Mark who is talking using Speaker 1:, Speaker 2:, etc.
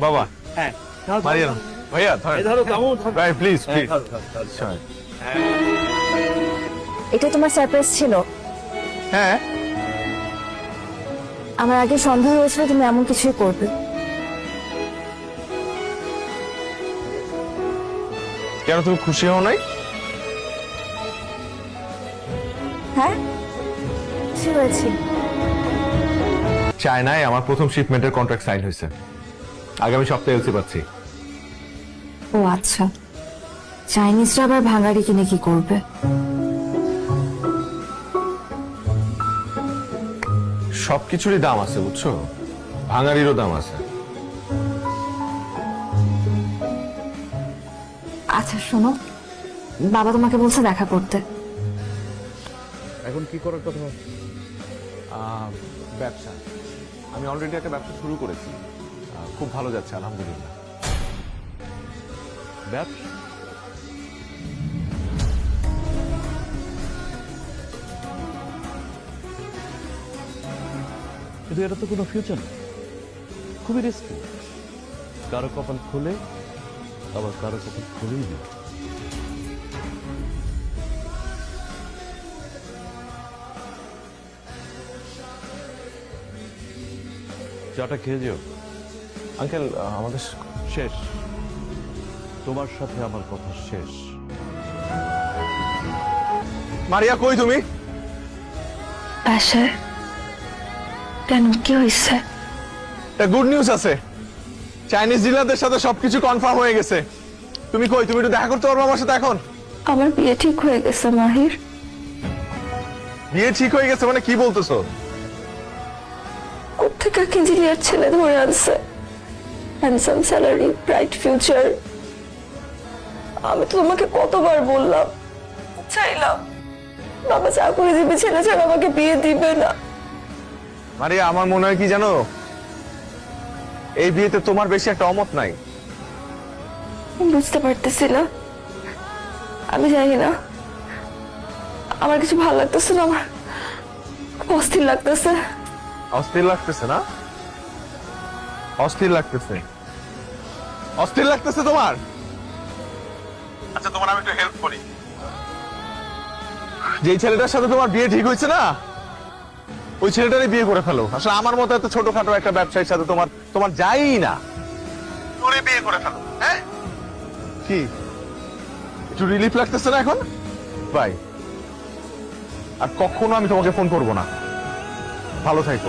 Speaker 1: বাবা
Speaker 2: হ্যাঁ
Speaker 1: মারিয়া ভাইয়া
Speaker 2: ধরো
Speaker 1: ভাই প্লিজ প্লিজ
Speaker 3: এটা তোমার সারপ্রাইজ ছিল?
Speaker 1: হ্যাঁ
Speaker 3: আমার আগে সন্দেহ হয়েছিল তুমি এমন কিছুই করবে।
Speaker 1: কেন তুমি খুশি হও নাই?
Speaker 3: হ্যাঁ খুশি হয়েছি।
Speaker 1: চায়নায় আমার প্রথম শিপমেন্টের কন্ট্রাক্ট সাইন হয়েছে, আগামী সপ্তাহে এলসি পাচ্ছি।
Speaker 3: ও আচ্ছা, চাইনিজরা আবার ভাঙাড়ি কিনে কি করবে?
Speaker 1: সবকিছুরই দাম আছে বুঝছো, ভাঙারিরও দাম আছে।
Speaker 3: আচ্ছা শোনো, বাবা তোমাকে বলছে দেখা করতে।
Speaker 2: এখন কি করার কথা?
Speaker 1: ব্যবসা, আমি অলরেডি একটা ব্যবসা শুরু করেছি, খুব ভালো যাচ্ছে আলহামদুলিল্লাহ।
Speaker 2: ব্যবসা? কিন্তু এটা তো কোনো ফিউচার না, খুবই রিস্কি। কারো কপাল খুলে আবার কারো কপাল খুলেই না। চাটা খেয়ে যেও।
Speaker 1: আঙ্কেল আমাদের
Speaker 2: শেষ, তোমার সাথে আমার কথা শেষ।
Speaker 1: মারিয়া কই তুমি?
Speaker 3: বাসায়। কেন, কি হয়েছে?
Speaker 1: একটা গুড নিউজ আছে, চাইনিজ ডিলারদের সাথে সবকিছু কনফার্ম হয়ে গেছে। তুমি কই? তুমি একটু দেখা করতে পারবে আমার সাথে এখন?
Speaker 3: আমার বিয়ে ঠিক হয়ে গেছে মাহির।
Speaker 1: বিয়ে ঠিক হয়ে গেছে মানে কি বলতেছো?
Speaker 3: কোথেকে এক ইঞ্জিনিয়ার ছেলে ধরে আনছে, হ্যান্ডসাম স্যালারি, ব্রাইট ফিউচার। আমি তো তোমাকে কতবার বললাম, চাইলাম বাবা চা করে দিবে, ছেলে ছাড়া আমাকে বিয়ে দিবে না।
Speaker 1: মারিয়া আমার মনে হয় কি জানো, এই বিয়েতে তোমার বেশি একটা অমত নাই।
Speaker 3: বুঝতে পারতেছি না, আমি জানি না, আমার কিছু ভালো লাগতেছে না, আমার অস্থির লাগতেছে।
Speaker 1: অস্থির লাগতেছে না? অস্থির লাগতেছে, অস্থির লাগতেছে তোমার? আচ্ছা তোমার আমি একটু হেল্প করি। যেই ছেলেটার সাথে তোমার বিয়ে ঠিক হয়েছে না, ওই ছেলেটারই বিয়ে করে ফেলো। আসলে আমার মতো এত ছোটখাটো একটা ব্যবসায়ীর সাথে তোমার তোমার যাই না, তোরে বিয়ে করে ফেলো। হ্যাঁ কি একটু রিলিফ লাগতেছে না এখন? বাই। আর কখনো আমি তোমাকে ফোন করবো না। ভালো থাকো।